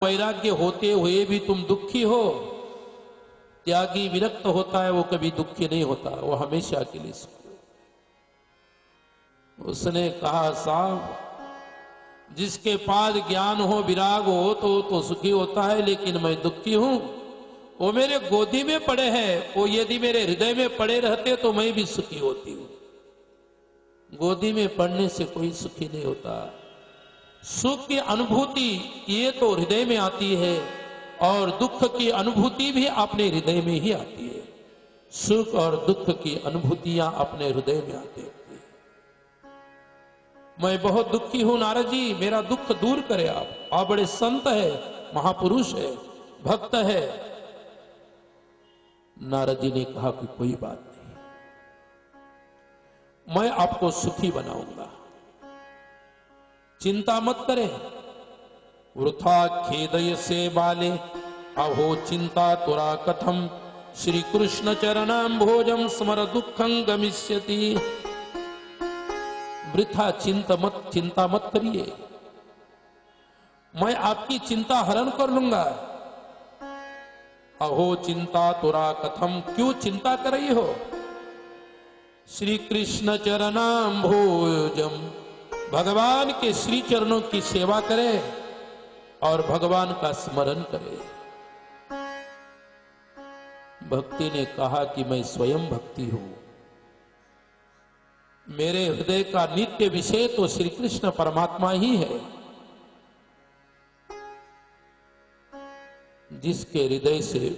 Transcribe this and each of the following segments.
वैराग्य होते हुए भी तुम दुखी हो। त्यागी विरक्त होता है, वो कभी दुखी नहीं होता, वो हमेशा के लिए सुखी होता। उसने कहा साहब, जिसके पास ज्ञान हो विराग हो तो सुखी होता है, लेकिन मैं दुखी हूं। वो मेरे गोदी में पड़े हैं, वो यदि मेरे हृदय में पड़े रहते तो मैं भी सुखी होती हूं। गोदी में पड़ने से कोई सुखी नहीं होता। सुख की अनुभूति ये तो हृदय में आती है, और दुख की अनुभूति भी अपने हृदय में ही आती है। सुख और दुख की अनुभूतियां अपने हृदय में आती है। मैं बहुत दुखी हूं नारद जी, मेरा दुख दूर करे आप बड़े संत है, महापुरुष है, भक्त है। नारद जी ने कहा कि कोई बात नहीं, मैं आपको सुखी बनाऊंगा, चिंता मत करें। वृथा खेदय से बाले अहो चिंता तुरा कथम श्री कृष्ण चरणाम भोजम स्मर दुखं गमिष्यति। वृथा चिंता मत करिए, मैं आपकी चिंता हरण कर लूंगा। अहो चिंता तुरा कथम, क्यों चिंता कर रही हो? श्री कृष्ण चरणाम भोजम, भगवान के श्री चरणों की सेवा करें और भगवान का स्मरण करें। भक्ति ने कहा कि मैं स्वयं भक्ति हूं, मेरे हृदय का नित्य विषय तो श्री कृष्ण परमात्मा ही है। जिसके हृदय से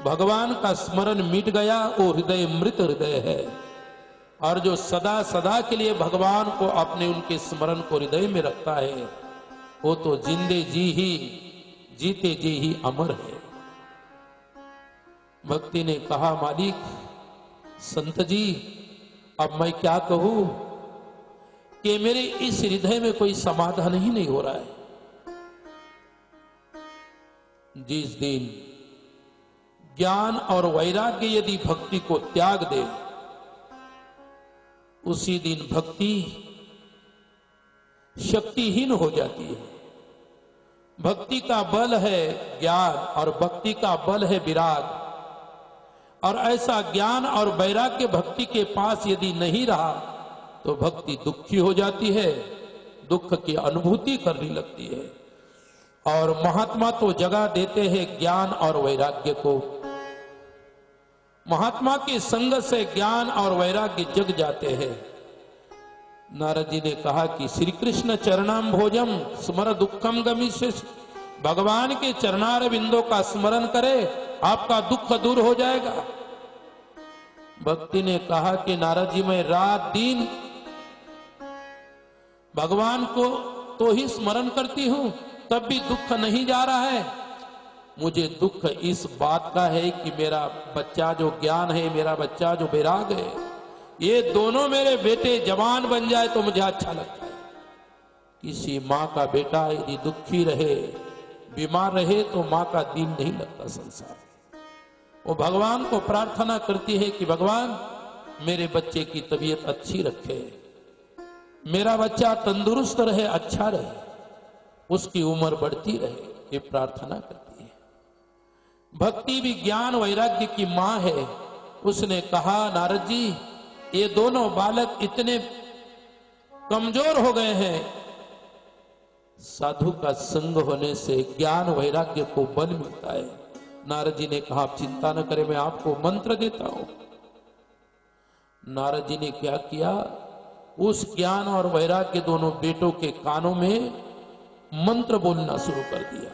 भगवान का स्मरण मिट गया वो हृदय मृत हृदय है, और जो सदा सदा के लिए भगवान को अपने उनके स्मरण को हृदय में रखता है वो तो जिंदे जी ही जीते जी ही अमर है। भक्ति ने कहा मालिक संत जी, अब मैं क्या कहूं कि मेरे इस हृदय में कोई समाधान ही नहीं हो रहा है। जिस दिन ज्ञान और वैराग्य यदि भक्ति को त्याग दे, उसी दिन भक्ति शक्तिहीन हो जाती है। भक्ति का बल है ज्ञान और भक्ति का बल है विराग, और ऐसा ज्ञान और वैराग्य भक्ति के पास यदि नहीं रहा तो भक्ति दुखी हो जाती है, दुख की अनुभूति करने लगती है। और महात्मा तो जगा देते हैं ज्ञान और वैराग्य को। महात्मा के संग से ज्ञान और वैराग्य जग जाते हैं। नारद जी ने कहा कि श्री कृष्ण चरणाम भोजम स्मर दुखम गमिष्यति, भगवान के चरणार बिंदों का स्मरण करे, आपका दुख दूर हो जाएगा। भक्ति ने कहा कि नारद जी मैं रात दिन भगवान को तो ही स्मरण करती हूं, तब भी दुख नहीं जा रहा है। मुझे दुख इस बात का है कि मेरा बच्चा जो ज्ञान है, मेरा बच्चा जो वैराग है, ये दोनों मेरे बेटे जवान बन जाए तो मुझे अच्छा लगता है। किसी माँ का बेटा यदि दुखी रहे, बीमार रहे, तो माँ का दिन नहीं लगता संसार। वो भगवान को प्रार्थना करती है कि भगवान मेरे बच्चे की तबीयत अच्छी रखे, मेरा बच्चा तंदुरुस्त रहे, अच्छा रहे, उसकी उम्र बढ़ती रहे, ये प्रार्थना करती है। भक्ति भी ज्ञान वैराग्य की माँ है। उसने कहा नारद जी, ये दोनों बालक इतने कमजोर हो गए हैं, साधु का संग होने से ज्ञान वैराग्य को बल मिलता है। नारद जी ने कहा आप चिंता न करें, मैं आपको मंत्र देता हूं। नारद जी ने क्या किया, उस ज्ञान और वैराग्य दोनों बेटों के कानों में मंत्र बोलना शुरू कर दिया।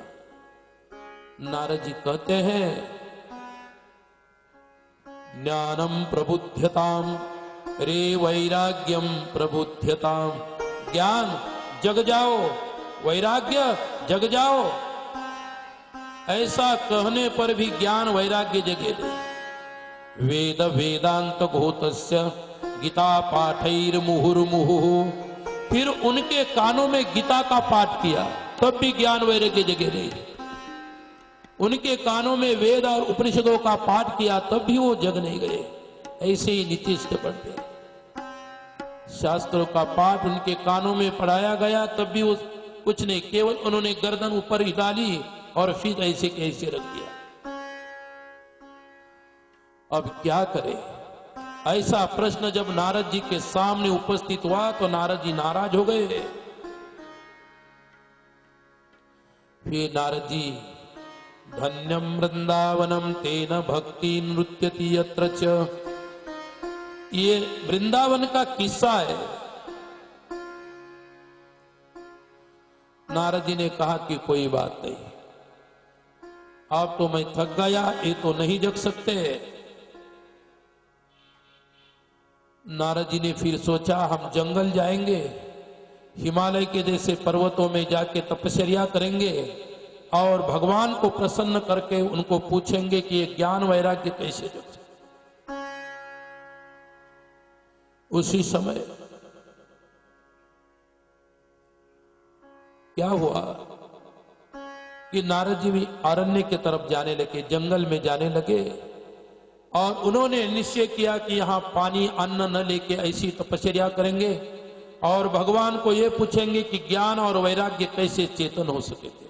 नारद जी कहते हैं ज्ञानम प्रबुध्यताम रे वैराग्यम प्रबुध्यताम, ज्ञान जग जाओ, वैराग्य जग जाओ। ऐसा कहने पर भी ज्ञान वैराग्य जगे नहीं। वेद वेदांत घोतस्य गीता पाठैर मुहुर्मुहुः, फिर उनके कानों में गीता का पाठ किया तब भी ज्ञान वैराग्य जगे नहीं। उनके कानों में वेद और उपनिषदों का पाठ किया तब भी वो जग नहीं गए, ऐसे ही नितिष्ठ पढ़ते। शास्त्रों का पाठ उनके कानों में पढ़ाया गया तब भी वो कुछ नहीं, केवल उन्होंने गर्दन ऊपर ही डाली और फिर ऐसे कैसे रख दिया। अब क्या करे? ऐसा प्रश्न जब नारद जी के सामने उपस्थित हुआ तो नारद जी नाराज हो गए। फिर नारद जी, धन्यम वृंदावनम तेन भक्ति नृत्यति यत्र च, ये वृंदावन का किस्सा है। नारद जी ने कहा कि कोई बात नहीं, अब तो मैं थक गया, ये तो नहीं जग सकते। नारद जी ने फिर सोचा हम जंगल जाएंगे, हिमालय के जैसे पर्वतों में जाके तपस्या करेंगे और भगवान को प्रसन्न करके उनको पूछेंगे कि ये ज्ञान वैराग्य कैसे जग सकते। उसी समय क्या हुआ कि नारद जी भी अरण्य की तरफ जाने लगे, जंगल में जाने लगे और उन्होंने निश्चय किया कि यहां पानी अन्न न लेके ऐसी तपस्या करेंगे और भगवान को यह पूछेंगे कि ज्ञान और वैराग्य कैसे चेतन हो सकेंगे।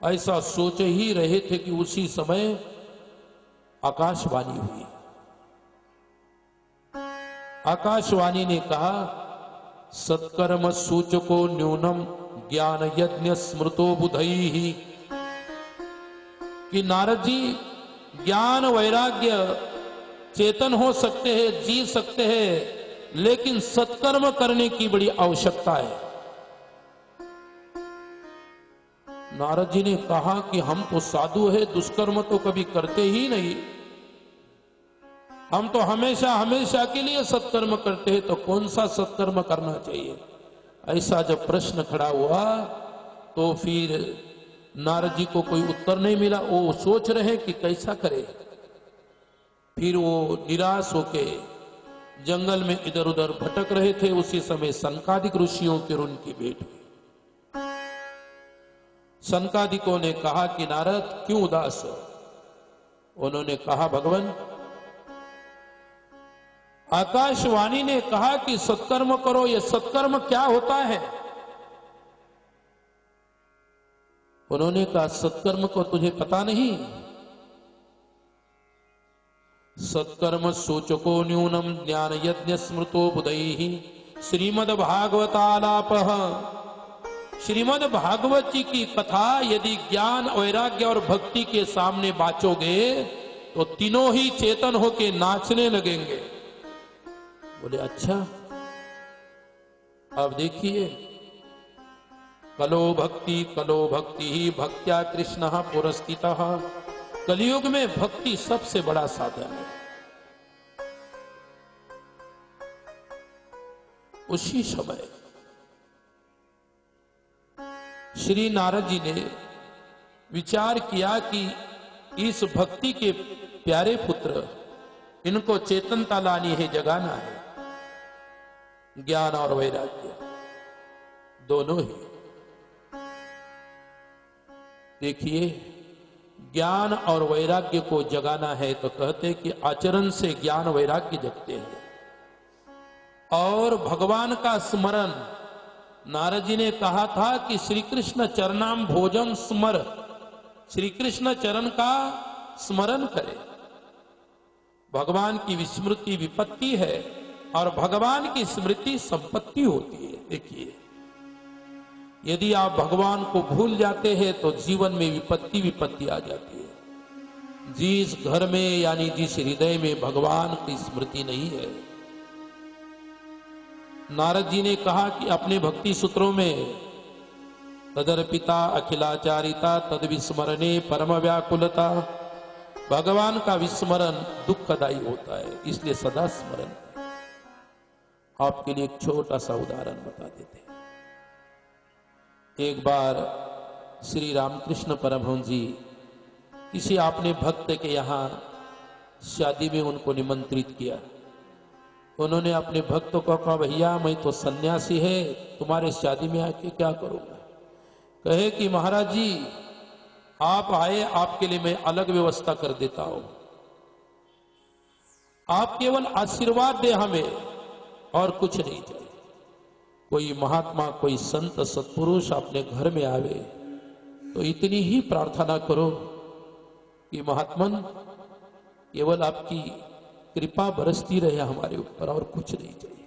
ऐसा सोच ही रहे थे कि उसी समय आकाशवाणी हुई। आकाशवाणी ने कहा, सत्कर्म सूचको न्यूनम ज्ञान यज्ञ स्मृतो बुधैहि, कि नारद जी ज्ञान वैराग्य चेतन हो सकते हैं, जी सकते हैं, लेकिन सत्कर्म करने की बड़ी आवश्यकता है। नारद जी ने कहा कि हम तो साधु हैं, दुष्कर्म तो कभी करते ही नहीं, हम तो हमेशा हमेशा के लिए सत्कर्म करते हैं, तो कौन सा सत्कर्म करना चाहिए? ऐसा जब प्रश्न खड़ा हुआ तो फिर नारद जी को कोई उत्तर नहीं मिला। वो सोच रहे कि कैसा करे। फिर वो निराश होके जंगल में इधर उधर भटक रहे थे। उसी समय सनकादिक ऋषियों की और उनकी भेंट हुई। सनकादिकों ने कहा कि नारद क्यों उदास हो? उन्होंने कहा, भगवान, आकाशवाणी ने कहा कि सत्कर्म करो, ये सत्कर्म क्या होता है? उन्होंने कहा, सत्कर्म को तुझे पता नहीं? सत्कर्म सूचको न्यूनम ज्ञान यज्ञ स्मृतो बुधैहि, श्रीमद् भागवतालापः। श्रीमद् भागवत जी की कथा यदि ज्ञान वैराग्य और भक्ति के सामने बाचोगे तो तीनों ही चेतन होके नाचने लगेंगे। बोले अच्छा। अब देखिए, कलो भक्ति ही भक्त्या कृष्ण पुरस्थितः। कलियुग में भक्ति सबसे बड़ा साधन है। उसी समय श्री नारद जी ने विचार किया कि इस भक्ति के प्यारे पुत्र, इनको चेतनता लानी है, जगाना है। ज्ञान और वैराग्य दोनों ही। देखिए, ज्ञान और वैराग्य को जगाना है तो कहते कि आचरण से ज्ञान वैराग्य जगते हैं। और भगवान का स्मरण, नारद जी ने कहा था कि श्री कृष्ण चरणाम भोजन स्मर, श्री कृष्ण चरण का स्मरण करे। भगवान की विस्मृति विपत्ति है और भगवान की स्मृति संपत्ति होती है। देखिए, यदि आप भगवान को भूल जाते हैं तो जीवन में विपत्ति आ जाती है। जिस घर में यानी जिस हृदय में भगवान की स्मृति नहीं है, नारद जी ने कहा कि अपने भक्ति सूत्रों में तदर्पिता अखिलाचारिता तद विस्मरणे परम व्याकुलता, भगवान का विस्मरण दुखदायी होता है, इसलिए सदा स्मरण। आपके लिए एक छोटा सा उदाहरण बता देते हैं। एक बार श्री रामकृष्ण परमहंस जी किसी आपने भक्त के यहाँ शादी में उनको निमंत्रित किया। उन्होंने अपने भक्त को कहा, भैया मैं तो सन्यासी है, तुम्हारे शादी में आके क्या करूंगा? कहे कि महाराज जी आप आए, आपके लिए मैं अलग व्यवस्था कर देता हूं, आप केवल आशीर्वाद दे हमें और कुछ नहीं चाहिए। कोई महात्मा, कोई संत सत्पुरुष अपने घर में आवे तो इतनी ही प्रार्थना करो कि महात्मन केवल आपकी कृपा बरसती रहे हमारे ऊपर, और कुछ नहीं चाहिए।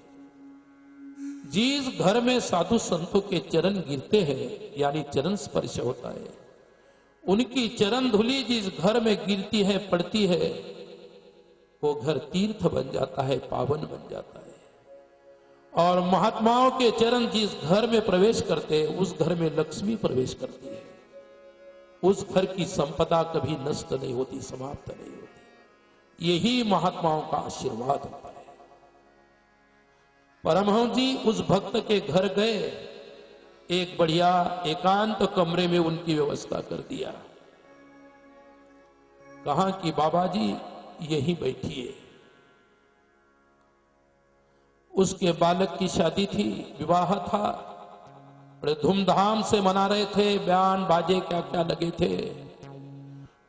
जिस घर में साधु संतों के चरण गिरते हैं, यानी चरण स्पर्श होता है, उनकी चरण धूलि जिस घर में गिरती है, पड़ती है, वो घर तीर्थ बन जाता है, पावन बन जाता है। और महात्माओं के चरण जिस घर में प्रवेश करते हैं, उस घर में लक्ष्मी प्रवेश करती है। उस घर की संपदा कभी नष्ट नहीं होती, समाप्त नहीं होती। यही महात्माओं का आशीर्वाद होता है। परमहंस जी उस भक्त के घर गए, एक बढ़िया एकांत कमरे में उनकी व्यवस्था कर दिया। कहा कि बाबा जी यहीं बैठिए। उसके बालक की शादी थी, विवाह था, बड़े धूमधाम से मना रहे थे, बयान बाजे क्या क्या लगे थे,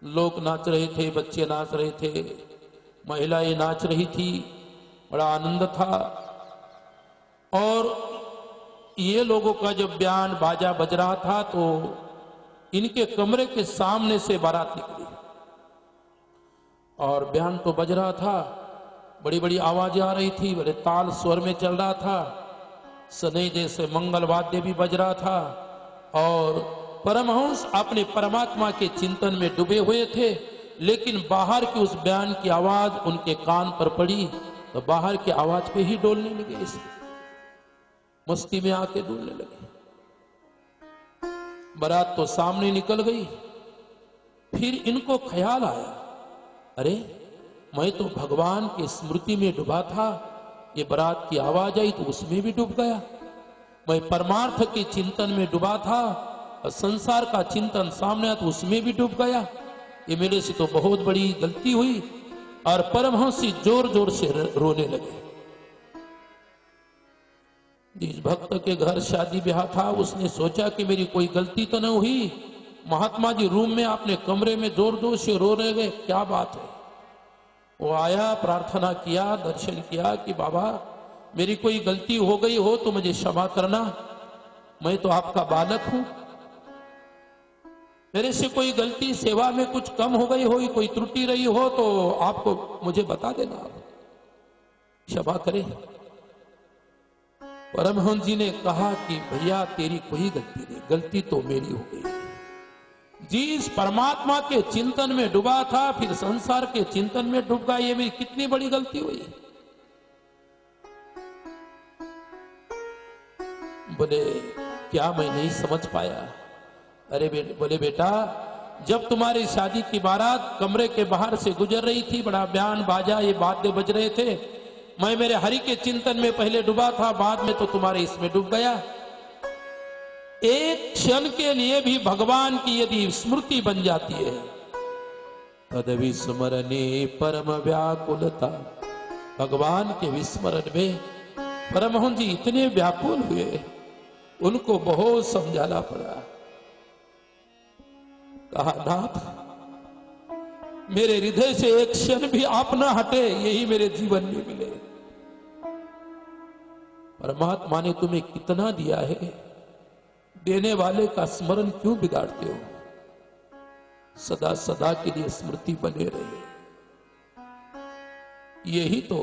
लोग नाच रहे थे, बच्चे नाच रहे थे, महिलाएं नाच रही थी, बड़ा आनंद था। और ये लोगों का जब बयान बाजा बज रहा था तो इनके कमरे के सामने से बारात निकली और बयान तो बज रहा था, बड़ी बड़ी आवाजें आ रही थी, बड़े ताल स्वर में चल रहा था, सनई जैसे मंगल वाद्य भी बज रहा था। और परमहंस अपने परमात्मा के चिंतन में डूबे हुए थे, लेकिन बाहर की उस बयान की आवाज उनके कान पर पड़ी तो बाहर की आवाज पे ही डोलने लगे, इस मस्ती में आके डोलने लगे। बारात तो सामने निकल गई। फिर इनको ख्याल आया, अरे मैं तो भगवान की स्मृति में डूबा था, ये बारात की आवाज आई तो उसमें भी डूब गया। मैं परमार्थ के चिंतन में डूबा था और संसार का चिंतन सामने आया तो उसमें भी डूब गया। ये मेरे से तो बहुत बड़ी गलती हुई। और परमहंस जोर जोर से रोने लगे। जिस भक्त के घर शादी ब्याह था, उसने सोचा कि मेरी कोई गलती तो नहीं हुई। महात्मा जी रूम में अपने कमरे में जोर जोर से रो रहे गए, क्या बात है। वो आया, प्रार्थना किया, दर्शन किया कि बाबा मेरी कोई गलती हो गई हो तो मुझे क्षमा करना, मैं तो आपका बालक हूं, मेरे से कोई गलती सेवा में कुछ कम हो गई हो, कोई त्रुटि रही हो तो आपको मुझे बता देना, आप क्षमा करें। परमहंस जी ने कहा कि भैया तेरी कोई गलती नहीं, गलती तो मेरी हो गई। जिस परमात्मा के चिंतन में डूबा था फिर संसार के चिंतन में डूब गया, ये मेरी कितनी बड़ी गलती हुई। बोले क्या मैं नहीं समझ पाया। अरे बोले बेटा, जब तुम्हारी शादी की बारात कमरे के बाहर से गुजर रही थी, बड़ा बयान बाजा ये वाद्य बज रहे थे, मैं मेरे हरि के चिंतन में पहले डूबा था, बाद में तो तुम्हारे इसमें डूब गया। एक क्षण के लिए भी भगवान की यदि स्मृति बन जाती है, तद विस्मरणे परम व्याकुलता। भगवान के विस्मरण में परमहंस जी इतने व्याकुल हुए, उनको बहुत समझाना पड़ा। कहा नाथ, मेरे हृदय से एक क्षण भी आप न हटे, यही मेरे जीवन में मिले। परमात्मा ने तुम्हें कितना दिया है, देने वाले का स्मरण क्यों बिगाड़ते हो। सदा सदा के लिए स्मृति बने रहे, यही तो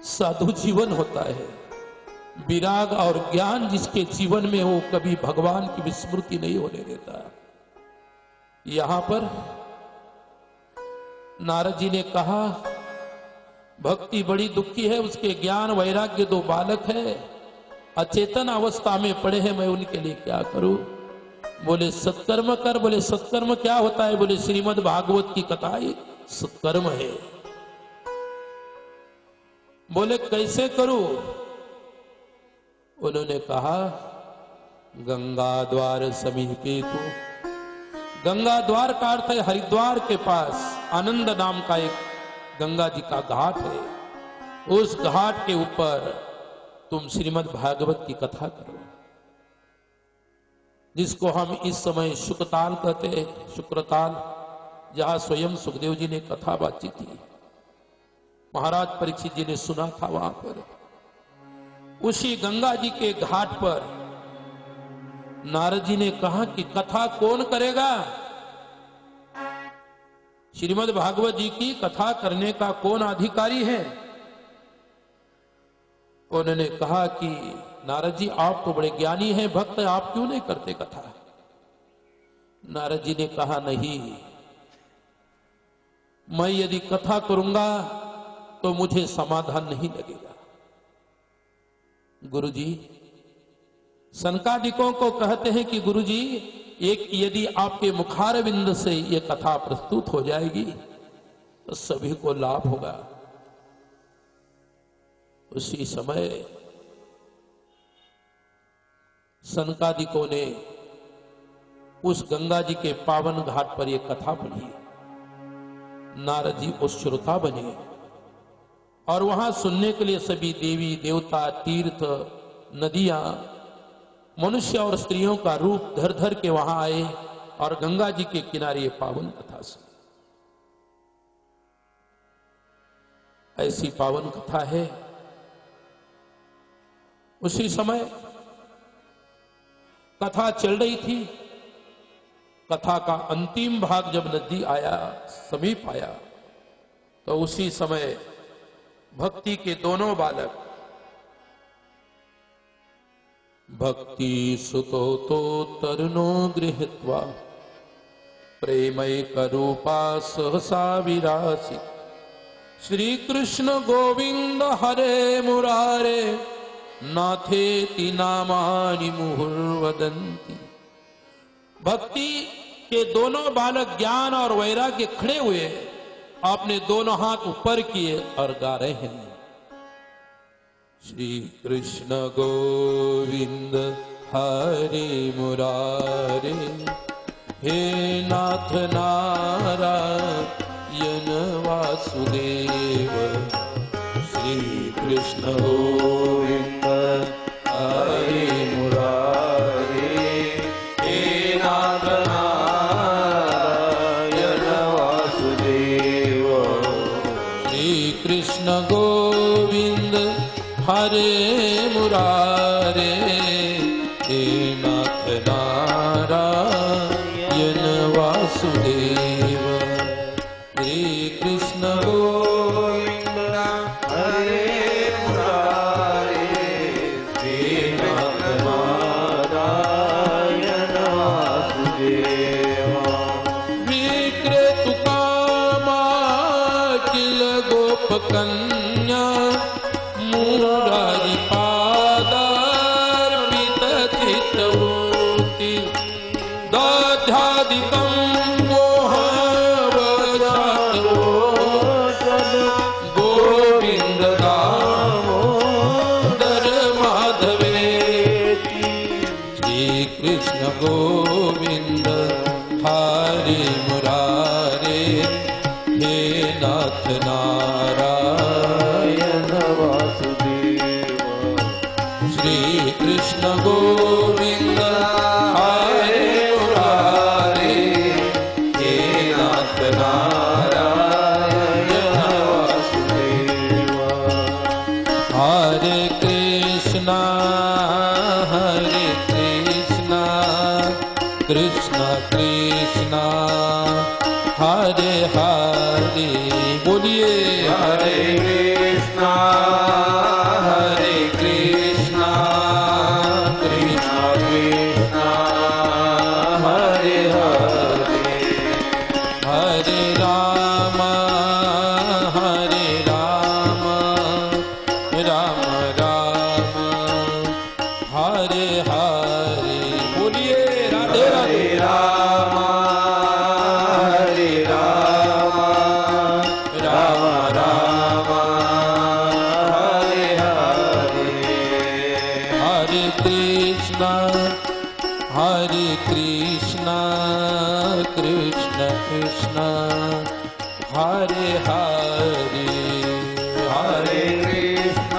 साधु जीवन होता है। विराग और ज्ञान जिसके जीवन में हो, कभी भगवान की विस्मृति नहीं होने देता। यहां पर नारद जी ने कहा भक्ति बड़ी दुखी है, उसके ज्ञान वैराग्य दो बालक है, अचेतन अवस्था में पड़े हैं, मैं उनके लिए क्या करूं। बोले सत्कर्म कर। बोले सत्कर्म क्या होता है। बोले श्रीमद् भागवत की कथा ही सत्कर्म है। बोले कैसे करूं। उन्होंने कहा गंगा द्वार समीपे तू। गंगा द्वार का अर्थ है हरिद्वार के पास आनंद नाम का एक गंगा जी का घाट है, उस घाट के ऊपर तुम श्रीमद् भागवत की कथा करो, जिसको हम इस समय शुक्रताल कहते हैं। शुक्रताल जहां स्वयं सुखदेव जी ने कथा बातचीत की, महाराज परीक्षित जी ने सुना था। वहां पर उसी गंगा जी के घाट पर नारद जी ने कहा कि कथा कौन करेगा? श्रीमद् भागवत जी की कथा करने का कौन अधिकारी है? उन्होंने कहा कि नारद जी आप तो बड़े ज्ञानी हैं, भक्त हैं, आप क्यों नहीं करते कथा? नारद जी ने कहा नहीं, मैं यदि कथा करूंगा तो मुझे समाधान नहीं लगेगा। गुरुजी सनकादिकों को कहते हैं कि गुरुजी एक यदि आपके मुखारविंद से ये कथा प्रस्तुत हो जाएगी तो सभी को लाभ होगा। उसी समय सनकादिकों ने उस गंगा जी के पावन घाट पर यह कथा पढ़ी। नारद जी उस श्रोता बने और वहां सुनने के लिए सभी देवी देवता, तीर्थ, नदियां, मनुष्य और स्त्रियों का रूप धर धर के वहां आए और गंगा जी के किनारे ये पावन कथा सुनी। ऐसी पावन कथा है। उसी समय कथा चल रही थी। कथा का अंतिम भाग जब नजदीक आया, समीप आया, तो उसी समय भक्ति के दोनों बालक भक्ति सुतो तो तरुणो गृहीत्वा प्रेमैक रूपा सहसा विरासी श्री कृष्ण गोविंद हरे मुरारे नाथेति नामानि मुहुर्वदन्ति। भक्ति के दोनों बालक ज्ञान और वैराग्य खड़े हुए अपने दोनों हाथ ऊपर किए और गा रहे हैं, श्री कृष्ण गोविंद हरे मुरारे हे नाथ नारायण वासुदेव। श्री कृष्ण गोविंद हरे मुरारे हे नाथ नारायण वासुदेव। श्री कृष्ण गोविंद हरे मुरारे हे नाथ नारायण वासुदेव। श्री कृष्ण गोविंद हरे मुरारे हे नाथ नारायण वासुदेव। विक्रेतु कामा किल गोप कन्या मुरारी पादार्पित चित्तवृत्ति दध्यादिकं मोहवशात् गोविंद दामोदर माधवेति। श्री कृष्ण गोविंद हरे मुरारे हे नाथ नारायण वासुदेव। श्री कृष्ण गोविंद हरे मुरारे हे नाथ नारायण वासुदेव। हरे कृष्णा कृष्ण कृष्ण हरे हरे। बोलिए हरे कृष्णा कृष्ण कृष्ण हरे हरे। हरे राम राम राम हरे हरे। बोलिए राधे राधे। राम राम राम हरे हरे। हरे कृष्ण कृष्ण कृष्ण हरे हरे। हरे कृष्ण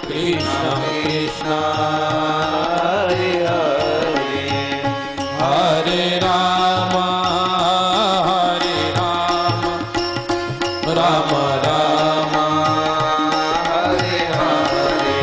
कृष्ण कृष्ण हरे हरे। हरे राम राम राम हरे हरे।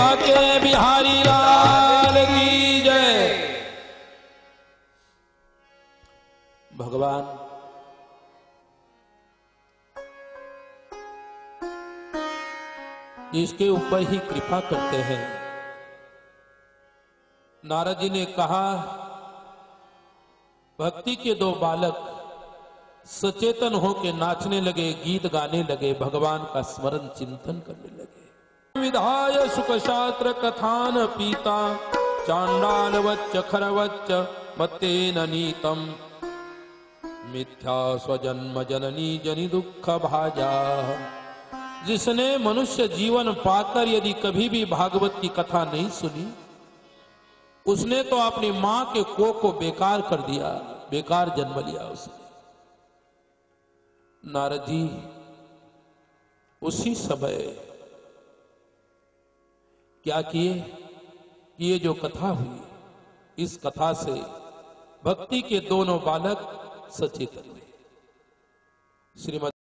बाके बिहारी लाल की जय। भगवान इसके ऊपर ही कृपा करते हैं। नारद जी ने कहा, भक्ति के दो बालक सचेतन होकर नाचने लगे, गीत गाने लगे, भगवान का स्मरण चिंतन करने लगे। विधाय सुख शास्त्र कथान पीता चांडाल वच्च खरवच्च मत्तेन नीतम मिथ्या स्वजन्म जननी जनि दुख भाजा। जिसने मनुष्य जीवन पाकर यदि कभी भी भागवत की कथा नहीं सुनी, उसने तो अपनी मां के कोख को बेकार कर दिया, बेकार जन्म लिया उसने। नारद जी उसी समय क्या किए कि ये जो कथा हुई, इस कथा से भक्ति के दोनों बालक सचेतन हुए। श्रीमद्